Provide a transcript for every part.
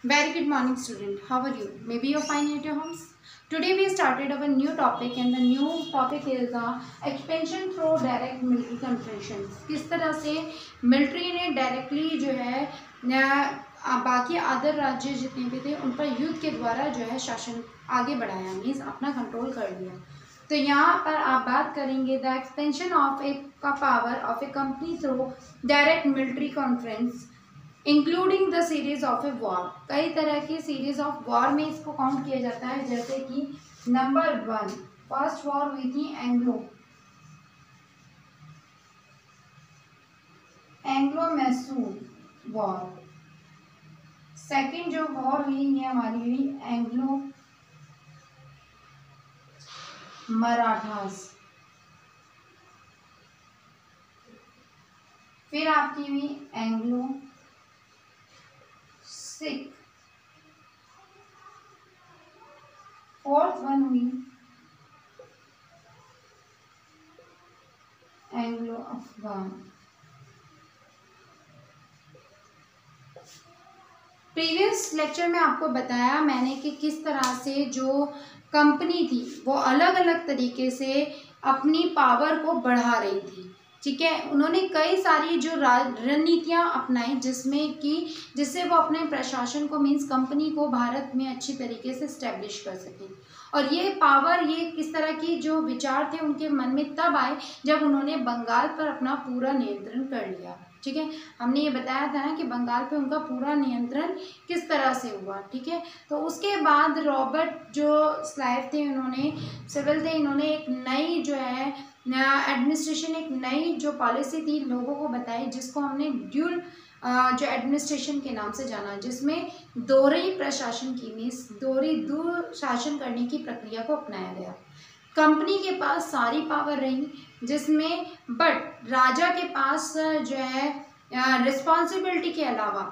Very good morning, student. How are you? Maybe you're fine at your homes. Today we started our new topic, and the new topic is the expansion through direct military confrontations. किस तरह से military ने directly जो है बाकी other राज्य जितने भी थे उन पर युद्ध के द्वारा जो है शासन आगे बढ़ाया, मीन्स अपना कंट्रोल कर लिया। तो यहाँ पर आप बात करेंगे the expansion of A power of A company through direct military conference including the series of a war. कई तरह की सीरीज ऑफ वॉर में इसको काउंट किया जाता है, जैसे कि नंबर 1 फर्स्ट वॉर हुई थी एंग्लो मैसूर वॉर। सेकंड जो वॉर हुई ये हमारी हुई एंग्लो मराठास। फिर आपकी हुई एंग्लो सिख। फोर्थ वन हुई एंग्लो अफगान। प्रीवियस लेक्चर में आपको बताया मैंने कि किस तरह से जो कंपनी थी वो अलग अलग तरीके से अपनी पावर को बढ़ा रही थी। ठीक है, उन्होंने कई सारी जो रणनीतियाँ अपनाई जिससे वो अपने प्रशासन को मीन्स कंपनी को भारत में अच्छी तरीके से स्टैब्लिश कर सकें। और ये पावर, ये किस तरह की जो विचार थे उनके मन में तब आए जब उन्होंने बंगाल पर अपना पूरा नियंत्रण कर लिया। ठीक है, हमने ये बताया था ना कि बंगाल पे उनका पूरा नियंत्रण किस तरह से हुआ। ठीक है, तो उसके बाद रॉबर्ट जो स्लाइव थे, उन्होंने सिविल थे, इन्होंने एक नई जो है एडमिनिस्ट्रेशन, एक नई जो पॉलिसी थी लोगों को बताई, जिसको हमने ड्यूल जो एडमिनिस्ट्रेशन के नाम से जाना, जिसमें दोहरी प्रशासन की मीन्स दूर शासन करने की प्रक्रिया को अपनाया गया। कंपनी के पास सारी पावर रही, जिसमें बट राजा के पास जो है रिस्पॉन्सिबिलिटी के अलावा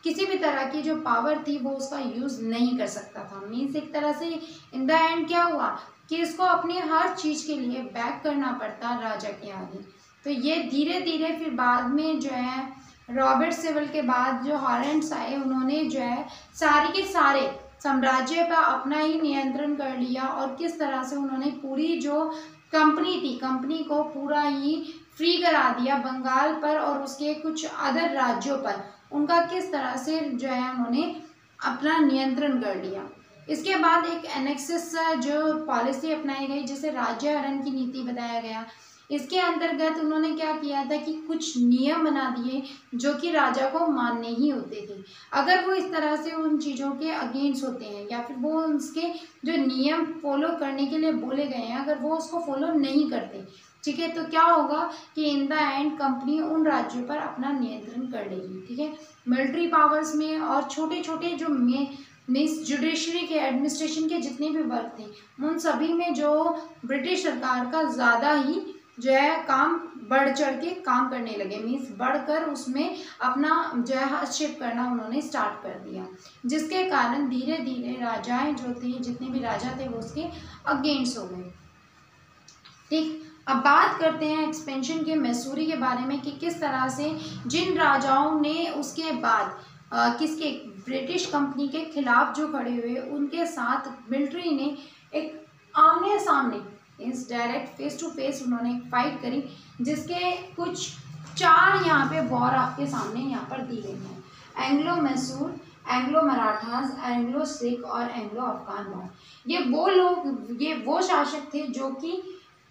किसी भी तरह की जो पावर थी वो उसका यूज़ नहीं कर सकता था। मीन्स एक तरह से इन द एंड क्या हुआ कि इसको अपनी हर चीज़ के लिए बैक करना पड़ता राजा के आगे। तो ये धीरे धीरे फिर बाद में जो है रॉबर्ट सिविल के बाद जो हॉलैंड्स आए, उन्होंने जो है सारे के सारे साम्राज्य पर अपना ही नियंत्रण कर लिया और किस तरह से उन्होंने पूरी जो कंपनी थी, कंपनी को पूरा ही फ्री करा दिया बंगाल पर और उसके कुछ अदर राज्यों पर, उनका किस तरह से जो है उन्होंने अपना नियंत्रण कर लिया। इसके बाद एक एनेक्सिस जो पॉलिसी अपनाई गई, जिसे राज्यहरण की नीति बताया गया। इसके अंतर्गत उन्होंने क्या किया था कि कुछ नियम बना दिए जो कि राजा को मानने ही होते थे। अगर वो इस तरह से उन चीज़ों के अगेंस्ट होते हैं या फिर वो उसके जो नियम फॉलो करने के लिए बोले गए हैं, अगर वो उसको फॉलो नहीं करते, ठीक है, तो क्या होगा कि इन द एंड कंपनी उन राज्यों पर अपना नियंत्रण कर लेगी। ठीक है, मिलिट्री पावर्स में और छोटे छोटे जो मीन्स जुडिशरी के एडमिनिस्ट्रेशन के जितने भी वर्ग थे, उन सभी में जो ब्रिटिश सरकार का ज़्यादा ही जो है काम बढ़ चढ़ के काम करने लगे, मीन्स बढ़कर उसमें अपना जो है हस्तक्षेप करना उन्होंने स्टार्ट कर दिया, जिसके कारण धीरे धीरे राजाएं जो थे, जितने भी राजा थे वो उसके अगेंस्ट हो गए। ठीक, अब बात करते हैं एक्सपेंशन के मैसूरी के बारे में कि किस तरह से जिन राजाओं ने उसके बाद किसके ब्रिटिश कंपनी के खिलाफ जो खड़े हुए, उनके साथ मिलिट्री ने एक आमने सामने इस डायरेक्ट फेस टू फेस उन्होंने फाइट करी, जिसके कुछ 4 यहाँ पे वॉर आपके सामने यहाँ पर दी गई हैं। Anglo Mysore, Anglo Marathas, Anglo Sikh और एंग्लो अफगान वॉर। ये वो शासक थे जो कि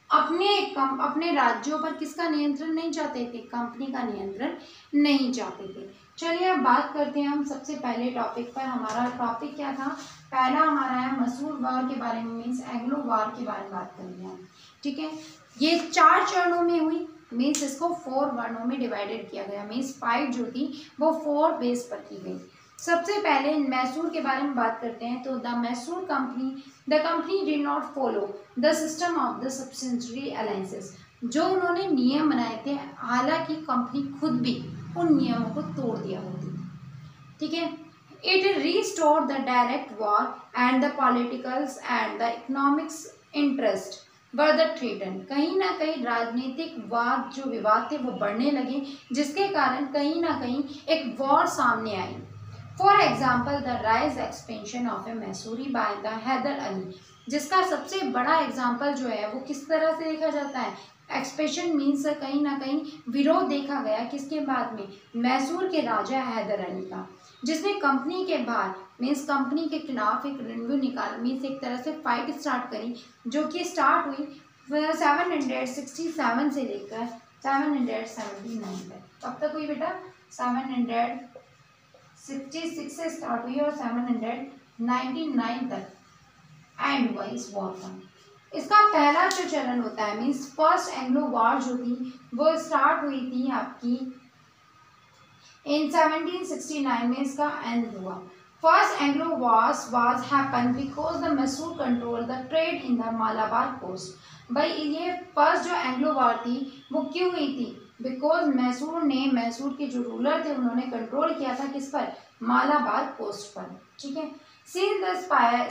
अपने राज्यों पर किसका नियंत्रण नहीं चाहते थे, कंपनी का नियंत्रण नहीं चाहते थे। चलिए अब बात करते हैं हम सबसे पहले टॉपिक पर। हमारा टॉपिक क्या था? पहला हमारा है मैसूर वॉर के बारे में, मीन्स एंग्लो वॉर के बारे में बात करेंगे हम। ठीक है, ये 4 चरणों में हुई, मीन्स इसको 4 वर्णों में डिवाइडेड किया गया, मीन्स फाइट जो थी वो 4 बेस पर की गई। सबसे पहले मैसूर के बारे में बात करते हैं। तो the company did not follow the system of the subsidiary alliances. जो उन्होंने नियम बनाए थे, हालांकि कंपनी खुद भी उन नियमों को तोड़ दिया होती। ठीक है, it restored the direct war and the politicals and the economics interest were the threaten. कहीं ना कहीं राजनीतिक वाद जो विवाद थे वो बढ़ने लगे, जिसके कारण कहीं ना कहीं एक वॉर सामने आई। For example the rise expansion of a Mysore by the Hyder Ali, जिसका सबसे बड़ा एग्जाम्पल जो है वो किस तरह से देखा जाता है, एक्सपेंशन मीन्स कहीं ना कहीं विरोध देखा गया किसके बाद में, मैसूर के राजा हैदर अली का, जिसने कंपनी के बाहर मीन्स कंपनी के खिलाफ एक रेवेन्यू निकाल मीन्स एक तरह से फाइट स्टार्ट करी, जो कि स्टार्ट हुई 767 से लेकर 779 तक। कब तक हुई बेटा, 766 से स्टार्ट हुई और 799 तक एंड हुआ इस वॉर का। इसका पहला जो चरण होता है मीन्स फर्स्ट एंग्लो वॉर जो थी वो स्टार्ट हुई थी आपकी इन 1769 में, इसका एंड हुआ। First Anglo wars was happen because the Mysore control the trade in the Malabar coast. भाई ये फर्स्ट जो एंग्लो वॉर थी वो क्यों हुई थी, बिकॉज मैसूर के जो रूलर थे उन्होंने कंट्रोल किया था किस पर, मालाबार कोस्ट पर, ठीक है। Since the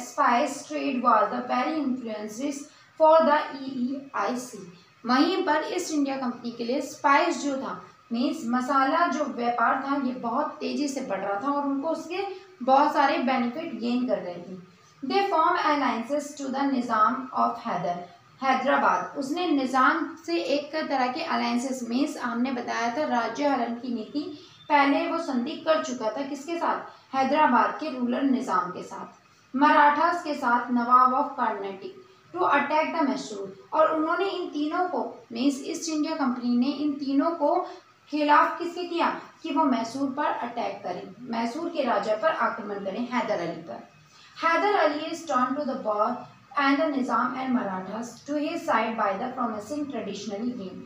spice trade was the very influences for the EEIC, वहीं पर ईस्ट इंडिया कंपनी के लिए स्पाइस जो था मीन्स मसाला जो व्यापार था ये बहुत तेजी से बढ़ रहा था और उनको उसके बहुत सारे बेनिफिट गेन कर रहे थे। They form alliances to the Nizam of Hyderabad, उसने निज़ाम से एक तरह के अलायंसेस मीन्स हमने बताया था राज्य हरण की नीति पहले वो संधि कर चुका था किसके साथ, हैदराबाद के रूलर निज़ाम के साथ, मराठास के साथ Nawab of Karnataka to attack the Mysore, और उन्होंने इन तीनों को मीन्स ईस्ट इंडिया कंपनी ने इन तीनों को खिलाफ किसके किया कि वो मैसूर पर अटैक करें, मैसूर के राजा पर आक्रमण करें, हैदर अली पर। Hyder Ali is turn to the war and the Nizam and Marathas to his side by the promising traditionally game.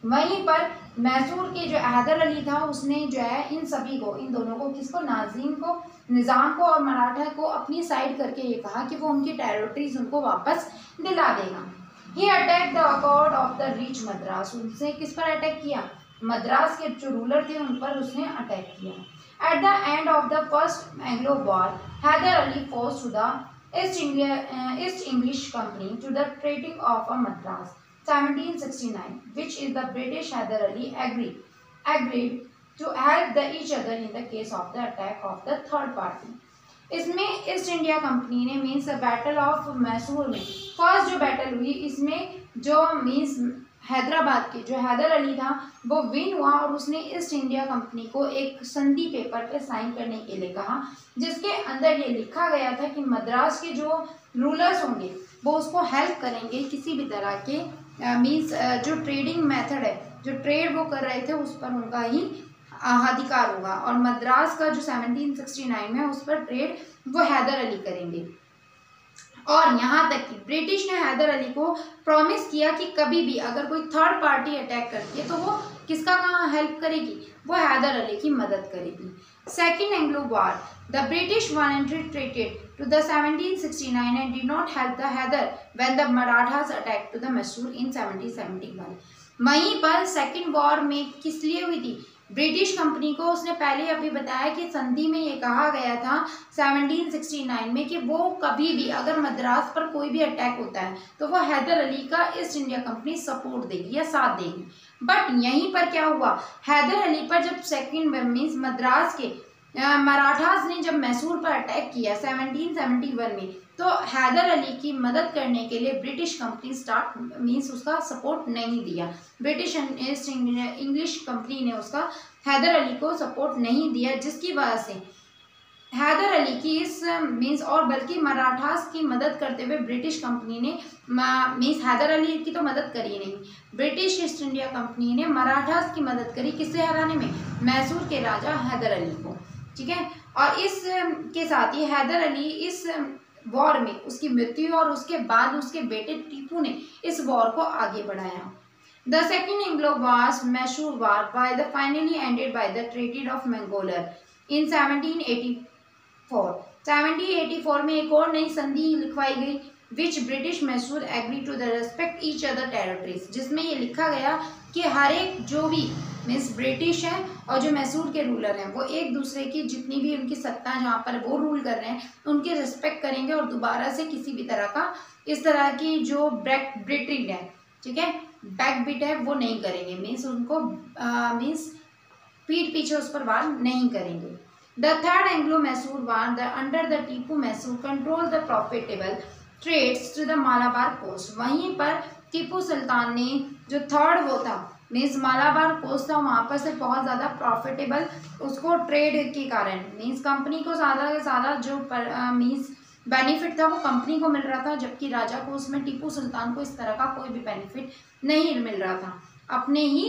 वहीं पर मैसूर के जो हैदर अली था उसने जो है इन सभी को, इन दोनों को, किसको, नाज़िम को, निज़ाम को और मराठा को अपनी साइड करके ये कहा कि वो उनकी टेरिटरीज उनको वापस दिला देगा। He attack the accord of the rich Madras, उनसे किस पर अटैक किया, मद्रास के जो रूलर थे उन पर उसने अटैक किया। At the end of the first Anglo war Hyder Ali force to the east English company to the trading of a Madras 1769, which is the British Hyder Ali agreed to help each other in the case of the attack of the third party। इसमें east India company ने means battle of Mysore में first जो battle हुई इसमें जो means Hyderabad के जो हैदर अली था वो विन हुआ और उसने ईस्ट इंडिया कंपनी को एक संधि पेपर पे साइन करने के लिए कहा, जिसके अंदर ये लिखा गया था कि मद्रास के जो रूलर्स होंगे वो उसको हेल्प करेंगे किसी भी तरह के मीन्स जो ट्रेडिंग मेथड है, जो ट्रेड वो कर रहे थे उस पर उनका ही अधिकार होगा, और मद्रास का जो 1769 में उस पर ट्रेड वो हैदर अली करेंगे। और यहाँ तक कि ब्रिटिश ने हैदर अली को प्रॉमिस किया कि कभी भी अगर कोई थर्ड पार्टी अटैक करती है तो वो किसका कहाँ हेल्प करेगी, वो हैदर अली की मदद करेगी। Second Anglo war, the British voluntary treated to the 1769 and did not help the Hyder when the Marathas attacked to the Mysore in 1771। वहीं पर सेकेंड वॉर में किस लिए हुई थी, ब्रिटिश कंपनी को उसने पहले अभी बताया कि संधि में ये कहा गया था 1769 में कि वो कभी भी अगर मद्रास पर कोई भी अटैक होता है तो वो हैदर अली का ईस्ट इंडिया कंपनी सपोर्ट देगी या साथ देगी। बट यहीं पर क्या हुआ, हैदर अली पर जब सेकेंड मीन्स मद्रास के मराठास ने जब मैसूर पर अटैक किया 1771 में, तो हैदर अली की मदद करने के लिए ब्रिटिश कंपनी स्टार्ट मीन्स उसका सपोर्ट नहीं दिया, ब्रिटिश ईस्ट इंग्लिश कंपनी ने उसका हैदर अली को सपोर्ट नहीं दिया, जिसकी वजह से हैदर अली की इस मीन्स और बल्कि मराठास की मदद करते हुए ब्रिटिश कंपनी ने मीन्स हैदर अली की तो मदद करी नहीं, ब्रिटिश ईस्ट इंडिया कंपनी ने मराठास की मदद करी किससे हराने में, मैसूर के राजा हैदर अली को, ठीक है। और इस के साथ ही हैदर अली इस वॉर में उसकी मृत्यु और उसके बाद उसके बेटे टीपू ने इस वॉर को आगे बढ़ाया। The second Anglo war Mysore war by the finally ended by the treaty of Mangalore in 1784 में एक और नई संधि लिखवाई गई which British Mysore agree to the respect each other territories, जिसमें ये लिखा गया कि हर एक जो भी मीन्स ब्रिटिश है और जो मैसूर के रूलर हैं वो एक दूसरे की जितनी भी उनकी सत्ता जहाँ पर वो रूल कर रहे हैं उनके रिस्पेक्ट करेंगे और दोबारा से किसी भी तरह का इस तरह की जो ब्रिटिश है, ठीक है, बैकबिट है वो नहीं करेंगे, मीन्स उनको मीन्स पीठ पीछे उस पर वार नहीं करेंगे। The Third Anglo-Mysore War, under the Tipu Mysore, controlled the profitable trades to the Malabar coast. वहीं पर टीपू सुल्तान ने जो थर्ड वो था मीन्स मालाबार कोस्ट था, वहाँ पर से बहुत ज़्यादा प्रॉफिटेबल उसको ट्रेड के कारण मीन्स कंपनी को ज़्यादा से ज़्यादा जो मीन्स बेनिफिट था वो कंपनी को मिल रहा था, जबकि राजा को उसमें टीपू सुल्तान को इस तरह का कोई भी बेनिफिट नहीं मिल रहा था अपने ही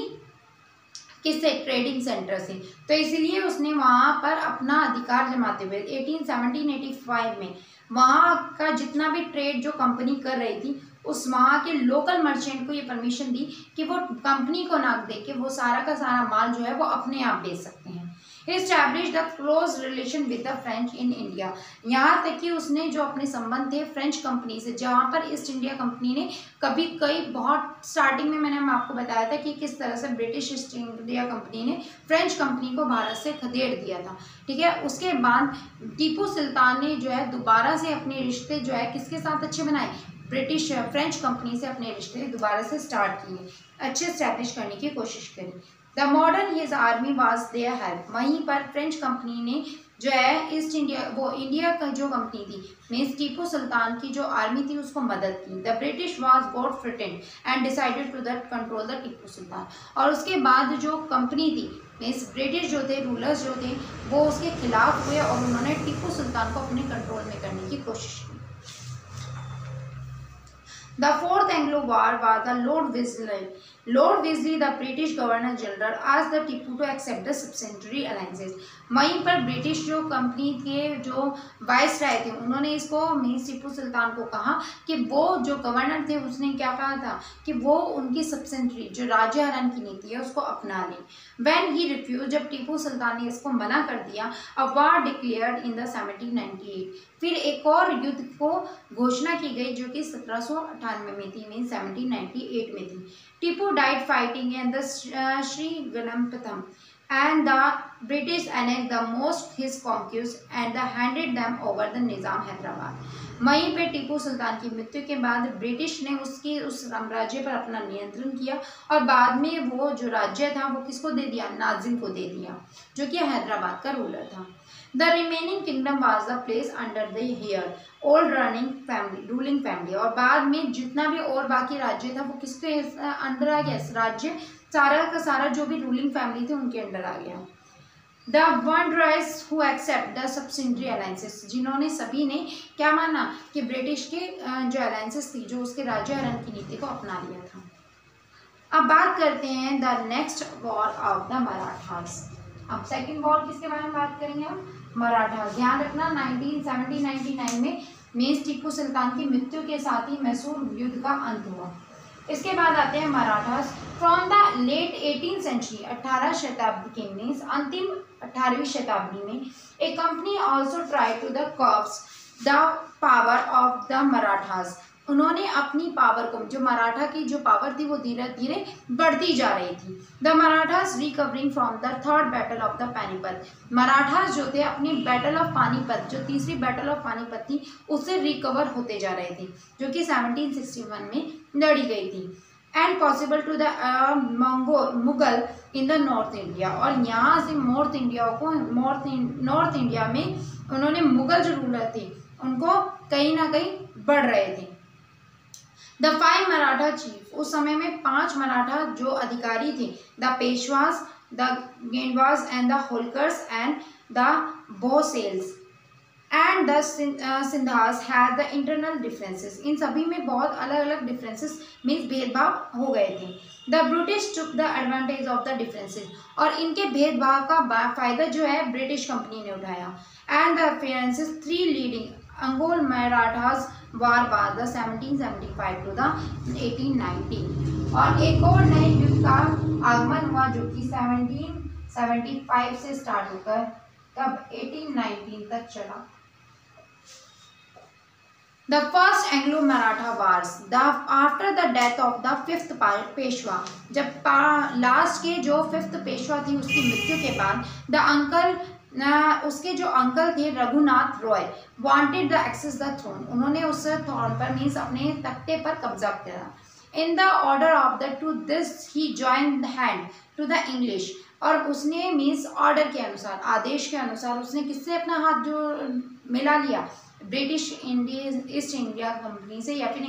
किससे ट्रेडिंग सेंटर से। तो इसलिए उसने वहाँ पर अपना अधिकार जमाते हुए 1785 में वहाँ का जितना भी ट्रेड जो कंपनी कर रही थी उस वहाँ के लोकल मर्चेंट को ये परमिशन दी कि वो कंपनी को ना दे के वो सारा का सारा माल जो है वो अपने आप बेच सकते हैं। Establish the close relation with the French in India, यहाँ तक कि उसने जो अपने संबंध थे फ्रेंच कंपनी से, जहाँ पर ईस्ट इंडिया कंपनी ने कभी कई बहुत स्टार्टिंग में मैंने आपको बताया था कि किस तरह से ब्रिटिश ईस्ट इंडिया कंपनी ने फ्रेंच कंपनी को भारत से खदेड़ दिया था, ठीक है। उसके बाद टीपू सुल्तान ने जो है दोबारा से अपने रिश्ते जो है किसके साथ अच्छे बनाए, ब्रिटिश फ्रेंच कंपनी से अपने रिश्ते दोबारा से स्टार्ट किए, अच्छे स्टैब्लिश करने की कोशिश करी। The modern his army was their help, वहीं पर फ्रेंच कंपनी ने जो है ईस्ट इंडिया वो इंडिया का जो कंपनी थी मीन्स टीपू सुल्तान की जो आर्मी थी उसको मदद की। The British was got frightened and decided to that control the Tipu Sultan, और उसके बाद जो कंपनी थी मीन्स ब्रिटिश जो थे रूलर्स जो थे वो उसके खिलाफ हुए और उन्होंने टीपू सुल्तान को अपने कंट्रोल में करने की कोशिश की। The Fourth Anglo War was the Lord Wellesley. Lord Wellesley, the British Governor General, asked the Tipu to accept the subsidiary alliances. वहीं पर ब्रिटिश जो कंपनी के जो वाइस राय थे उन्होंने इसको मीन्स टीपू सुल्तान को कहा कि वो जो गवर्नर थे उसने क्या कहा था कि वो उनकी सब्सिडरी जो राज्यहरण की नीति है उसको अपना लें। When he refused, जब टीपू सुल्तान ने इसको मना कर दिया, a war declared in the 1798, फिर एक और युद्ध को घोषणा की गई जो कि 1798 में थी मीन 1798 में थी। Tipu died fighting in the Shri Ganapatam and the British annexed the most his conquests and handed them over the निज़ाम हैदराबाद। वहीं पे टीपू सुल्तान की मृत्यु के बाद ब्रिटिश ने उसकी उस साम्राज्य पर अपना नियंत्रण किया और बाद में वो जो राज्य था वो किसको दे दिया, नाजिम को दे दिया जो कि हैदराबाद का रूलर था। The remaining kingdom was the place under the here old running family ruling family, और बाद में जितना भी और बाकी राज्य था वो किसके अंडर आ गया, राज्य सारा का सारा जो भी रूलिंग फैमिली थे उनके अंडर आ गया। The wanderers who accept the subsidiary alliances, जिन्होंने सभी ने क्या माना कि ब्रिटिश के जो अलायंसेस थी जो उसके राज्यहरण की नीति को अपना लिया था। अब बात करते हैं the next war of the Marathas. अब सेकंड वॉर किसके बारे में बात करेंगे हम, मराठा। ध्यान रखना 1799 में मीन्स टीपू सुल्तान की मृत्यु के साथ ही मैसूर युद्ध का अंत हुआ। इसके बाद आते हैं Marathas. From the late 18th century, 18 शताब्दी के मीन्स अंतिम 18वीं शताब्दी में a company also try to the curbs the power of the Marathas. उन्होंने अपनी पावर को, जो मराठा की जो पावर थी वो धीरे धीरे बढ़ती जा रही थी। The Marathas recovering from the third battle of the Panipat, Marathas जो थे अपनी बैटल ऑफ पानीपत जो तीसरी बैटल ऑफ पानीपत थी उससे रिकवर होते जा रहे थे जो कि 1761 में लड़ी गई थी। And possible to the Mughal in the north India, और यहाँ से नॉर्थ इंडिया में उन्होंने मुगल जो रूलर थे उनको कहीं ना कहीं बढ़ रहे थे। द 5 मराठा चीफ, उस समय में 5 मराठा जो अधिकारी थे, the Peshwas, the Gaekwads and the Holkars and the Bhonsles and the Scindias had the internal differences, इन सभी में बहुत अलग अलग डिफरेंसेस मीन्स भेदभाव हो गए थे। The British took the advantage of the differences, और इनके भेदभाव का फायदा जो है ब्रिटिश कंपनी ने उठाया। And the appearances 3 leading Anglo Marathas war बाद 1775 टू द 1890, और एक और नए युद्ध का आगमन हुआ जो कि 1775 से स्टार्ट होकर तब 1819 तक चला। The first Anglo-Maratha Wars, after the death of the 5th Peshwa, जब लास्ट के जो 5th पेशवा थी उसकी मृत्यु के बाद उसके जो अंकल थे Raghunath Roy wanted the access the throne, उन्होंने उस थ्रोन पर मीन्स अपने तख्ते पर कब्जा किया। In the order of the to this he joined hand to the English, और उसने मीन्स ऑर्डर के अनुसार, आदेश के अनुसार उसने किससे अपना हाथ जो मिला लिया, ब्रिटिश ईस्ट इंडिया कंपनी से या फिर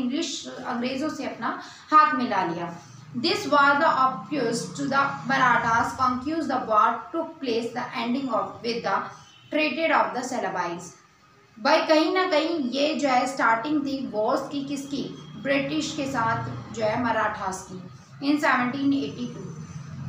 अंग्रेजों से अपना हाथ मिला लिया। This war the obvious to the Marathas conquers the war took place the ending of with the treated of the Salbai. भाई कहीं ना कहीं ये जो है स्टार्टिंग थी वॉर्स की, किसकी, ब्रिटिश के साथ जो है मराठास की इन 1782।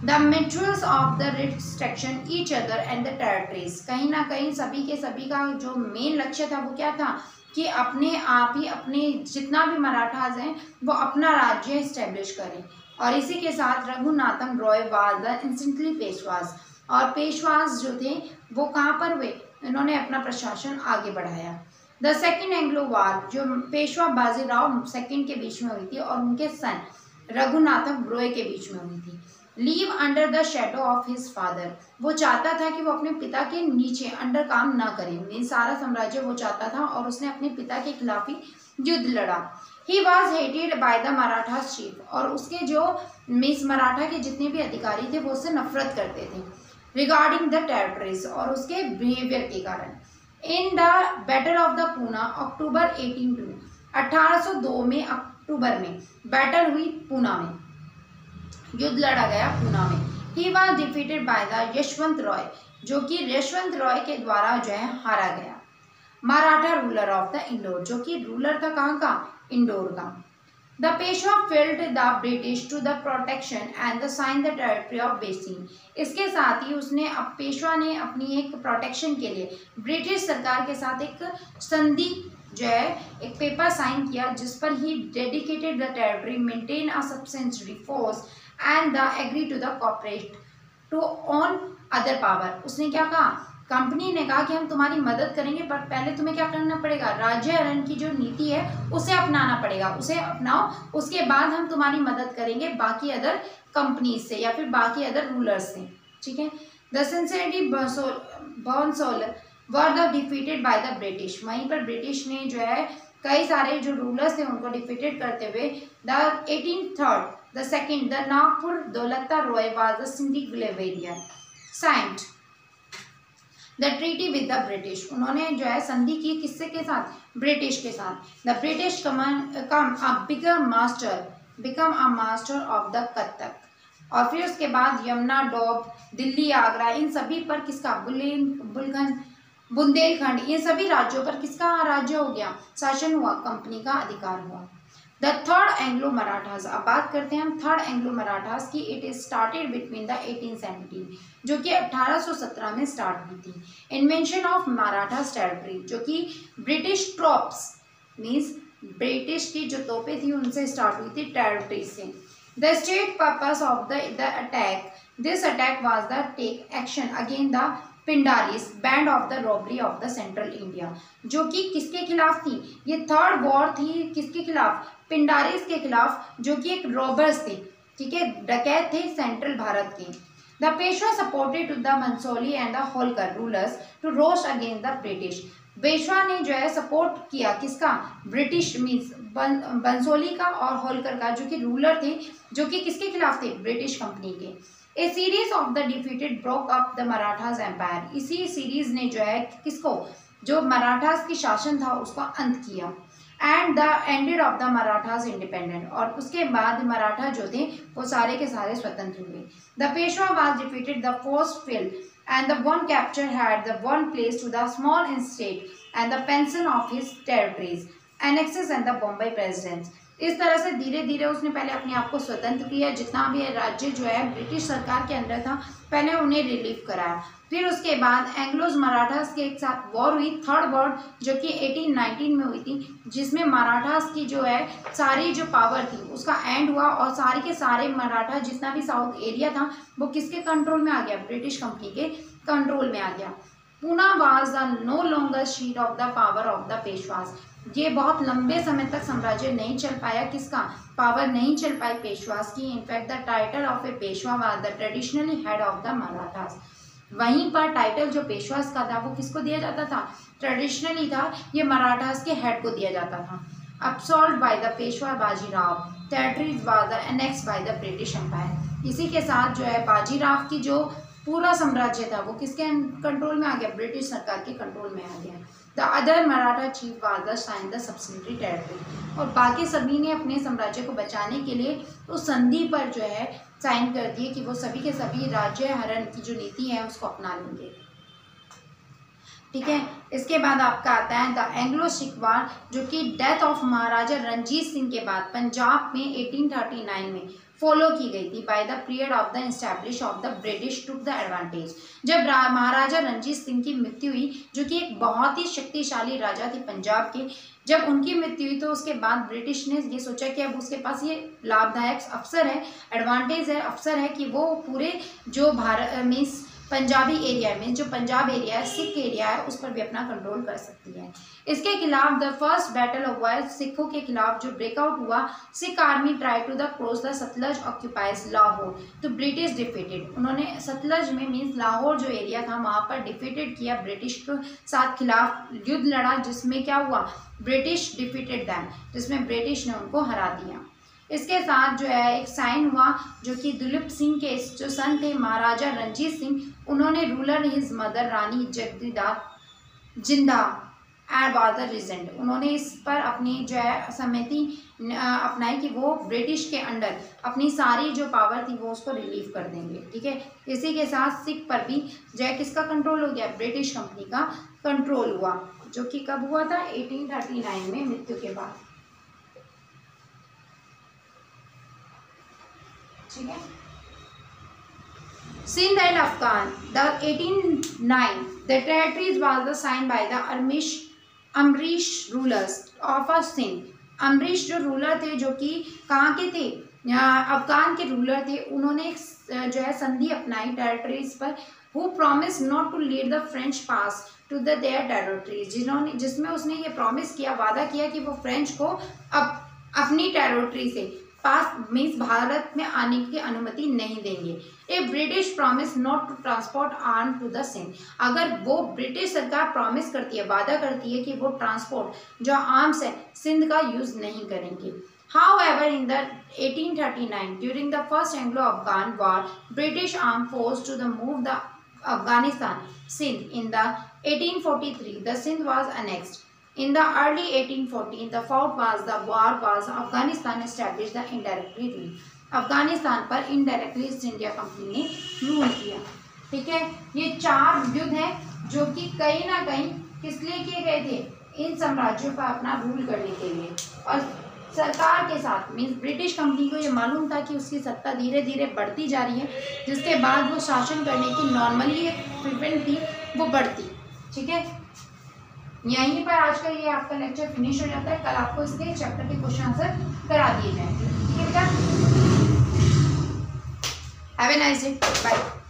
The metros of the restriction each other and the territories. कहीं ना कहीं सभी के सभी का जो मेन लक्ष्य था वो क्या था कि अपने आप ही अपने जितना भी मराठास हैं वो अपना राज्य इस्टेब्लिश करें। और इसी के साथ Raghunatham Roy was the instantly Peshwas, और पेशवास जो थे वो कहाँ पर हुए, इन्होंने अपना प्रशासन आगे बढ़ाया। द सेकेंड एंग्लो वार, जो पेशवा बाजीराव सेकंड के बीच में हुई थी और उनके सन रघुनाथम रॉय के बीच में हुई थी। Leave under the shadow of his father, वो चाहता था कि वो अपने पिता के नीचे अंडर काम ना करे, मीन सारा साम्राज्य वो चाहता था और उसने अपने पिता के खिलाफ ही युद्ध लड़ा। He was hated by the Maratha chief, और उसके जो मीन्स मराठा के जितने भी अधिकारी थे वो उससे नफरत करते थे रिगार्डिंग द टेरिटरीज और उसके बिहेवियर के कारण। In the battle of the Poona October 1802 में अक्टूबर में बैटल हुई पूना में, युद्ध लड़ा गया पूना में। He was defeated by the Yashwant Roy, जो कि यशवंत रॉय के द्वारा जो है हारा गया। Maratha ruler of the Indore, जो कि रूलर था कहाँ का, इंदौर का। The Peshwa field the British to the protection and the sign the territory of Bassein. इसके साथ ही उसने अब पेशवा ने अपनी एक प्रोटेक्शन के लिए ब्रिटिश सरकार के साथ एक संधि जो है एक पेपर साइन किया, जिस पर he dedicated the territory, maintain a subsidiary force and the agree to the corporate to on other power. उसने क्या कहा, कंपनी ने कहा कि हम तुम्हारी मदद करेंगे पर पहले तुम्हें क्या करना पड़ेगा, राज्य हरण की जो नीति है उसे अपनाना पड़ेगा, उसे अपनाओ, उसके बाद हम तुम्हारी मदद करेंगे बाकी अदर कंपनी से या फिर बाकी अदर रूलर्स से, ठीक है। The sincerity Bhonsle were the defeated by the British, वहीं पर ब्रिटिश ने जो है कई सारे जो रूलर्स थे उनको डिफीटेड करते हुए the 1803 the second the Nagpur Daulata Roy was the Sindhi ग्लेवेरियर signed the treaty with the British. उन्होंने जो है संधि की किससे के साथ, ब्रिटिश के साथ। The British become a master of the Kathak, और फिर उसके बाद यमुना, डोब, दिल्ली, आगरा, इन सभी पर किसका, बुंदेलखंड, ये सभी राज्यों पर किसका राज्य हो गया, शासन हुआ, कंपनी का अधिकार हुआ। द थर्ड एंग्लो मराठास, अब बात करते हैं हम थर्ड एंग्लो मराठास की। It is started between the 1817, जो कि 1817 में स्टार्ट हुई थी। इन्वेंशन ऑफ मराठास टेरिटरी, जो कि ब्रिटिश ट्रॉप्स मीन्स ब्रिटिश की जो तोपें थी उनसे स्टार्ट हुई थी, टेरिटरी से। The state purpose of the attack, this attack was the take action against the Pindaris band of the robbery of the central India, जो कि किसके खिलाफ थी, ये थर्ड वॉर थी किसके खिलाफ, पिंडारीज के खिलाफ, जो कि एक रॉबर्स थे, ठीक है, डकैत थे सेंट्रल भारत के। The Peshwa supported to the मंसोली and the Holkar rulers to roast against the British. Peshwa ने जो है सपोर्ट किया किसका, ब्रिटिश मीन्स बंसोली का और होलकर का, जो कि रूलर थे, जो कि किसके खिलाफ थे, ब्रिटिश कंपनी के। A series of the defeated broke up the Marathas empire, इसी सीरीज ने जो है किसको, जो मराठास की शासन था उसका अंत किया। And the ended of the Marathas independent, और उसके बाद मराठा जो थे वो सारे के सारे स्वतंत्र हुए। The Peshwa was defeated the force field and the one capture had the one place to the small state and the pension of his territories annexes and the Bombay presidents. इस तरह से धीरे धीरे उसने पहले अपने आप को स्वतंत्र किया, जितना भी राज्य जो है ब्रिटिश सरकार के अंदर था पहले उन्हें रिलीफ कराया। फिर उसके बाद एंग्लोज मराठास के एक साथ वॉर हुई, थर्ड वॉर, जो कि 1819 में हुई थी, जिसमें मराठास की जो है सारी जो पावर थी उसका एंड हुआ और सारे के सारे मराठा जितना भी साउथ एरिया था वो किसके कंट्रोल में आ गया, ब्रिटिश कंपनी के कंट्रोल में आ गया। Poona was the no longer seat of the power of the Peshwas, ये बहुत लंबे समय तक साम्राज्य नहीं चल पाया, किसका, पावर नहीं चल पाई पेशवास की। In fact the title of A Peshwa was the traditionally head of the Marathas. वहीं पर टाइटल जो पेशवास का था वो किसको दिया जाता था, ट्रेडिशनली था, ये मराठास के हेड को दिया जाता था। Absolved by the Peshwa Bajirao, territories was the annexed by the British empire. इसी के साथ जो है बाजीराव की जो पूरा साम्राज्य था वो किसके कंट्रोल में आ गया, ब्रिटिश सरकार के कंट्रोल में आ गया। The other Maratha chief was the sign the subsidiary territory, और बाकी सभी ने अपने साम्राज्य को बचाने के लिए उस संधि पर जो है साइन कर दिए कि वो सभी के सभी राज्य हरण की जो नीति है उसको अपना लेंगे। ठीक है, इसके बाद आपका आता है द एंग्लो सिख वार, जो कि डेथ ऑफ महाराजा रणजीत सिंह के बाद पंजाब में 1839 में फॉलो की गई थी। By the period of the establish of the British took the advantage, जब महाराजा रणजीत सिंह की मृत्यु हुई, जो कि एक बहुत ही शक्तिशाली राजा थे पंजाब के, जब उनकी मृत्यु हुई तो उसके बाद ब्रिटिश ने ये सोचा कि अब उसके पास ये लाभदायक अवसर है, एडवांटेज है, अवसर है कि वो पूरे जो भारत मीन्स पंजाबी एरिया में, जो पंजाब एरिया है, सिख एरिया है, उस पर भी अपना कंट्रोल कर सकती है। इसके खिलाफ the first battle of war, सिखों के खिलाफ जो ब्रेकआउट हुआ, Sikh army try to the cross the Sutlej occupies Lahore तो ब्रिटिश डिफीटेड, उन्होंने सतलज में मीन्स लाहौर जो एरिया था वहाँ पर डिफीटेड किया, ब्रिटिश के साथ खिलाफ युद्ध लड़ा, जिसमें क्या हुआ, ब्रिटिश डिफीटेड दैम, जिसमें ब्रिटिश ने उनको हरा दिया। इसके साथ जो है एक साइन हुआ, जो कि दुलीप सिंह के जो सन थे महाराजा रणजीत सिंह, उन्होंने रूलर हिज मदर रानी जगदीदा जिंदा एंड वाज द रीजेंट, उन्होंने इस पर अपनी जो है सहमति अपनाई कि वो ब्रिटिश के अंडर अपनी सारी जो पावर थी वो उसको रिलीव कर देंगे। ठीक है, इसी के साथ सिख पर भी जो है किसका कंट्रोल हो गया, ब्रिटिश कंपनी का कंट्रोल हुआ, जो कि कब हुआ था, 1839 में मृत्यु के बाद। ठीक है, Sindh and Afghan the 1809 the territories was the sign by the Amirs rulers of a Sindh. Amirs जो रूलर थे, जो कि कहाँ के थे, अफगान के रूलर थे, उन्होंने जो है संधि अपनाई टेरिटरीज पर, who promise not to lead the French pass to the their territories, जिसमें उसने ये प्रॉमिस किया, वादा किया कि वो फ्रेंच को अब अपनी टेरिटरी से पास मीन्स भारत में आने की अनुमति नहीं देंगे। A British promise not to transport arm to the Sindh, अगर वो ब्रिटिश सरकार प्रॉमिस करती है, वादा करती है कि वो ट्रांसपोर्ट जो आर्म्स है सिंध का यूज नहीं करेंगे। However, in the 1839, during the first Anglo-Afghan war, British armed forces to the move the Afghanistan Sindh. In the 1843, the Sindh was annexed. In the early 1814, the fault was the war was Afghanistan established the indirectly rule. Afghanistan पर indirectly east India company ने rule किया। ठीक है, ये 4 युद्ध हैं जो कि कहीं ना कहीं किस लिए किए गए थे, इन साम्राज्यों पर अपना रूल करने के लिए, और सरकार के साथ मीन्स ब्रिटिश कंपनी को ये मालूम था कि उसकी सत्ता धीरे धीरे बढ़ती जा रही है, जिसके बाद वो शासन करने की नॉर्मली एक प्रिवेंट थी वो बढ़ती। ठीक है, यहीं पर आज का ये आपका लेक्चर फिनिश हो जाता है। कल आपको इसके चैप्टर के क्वेश्चन आंसर करा दिए जाएंगे। ठीक है बेटा, have a nice day, bye.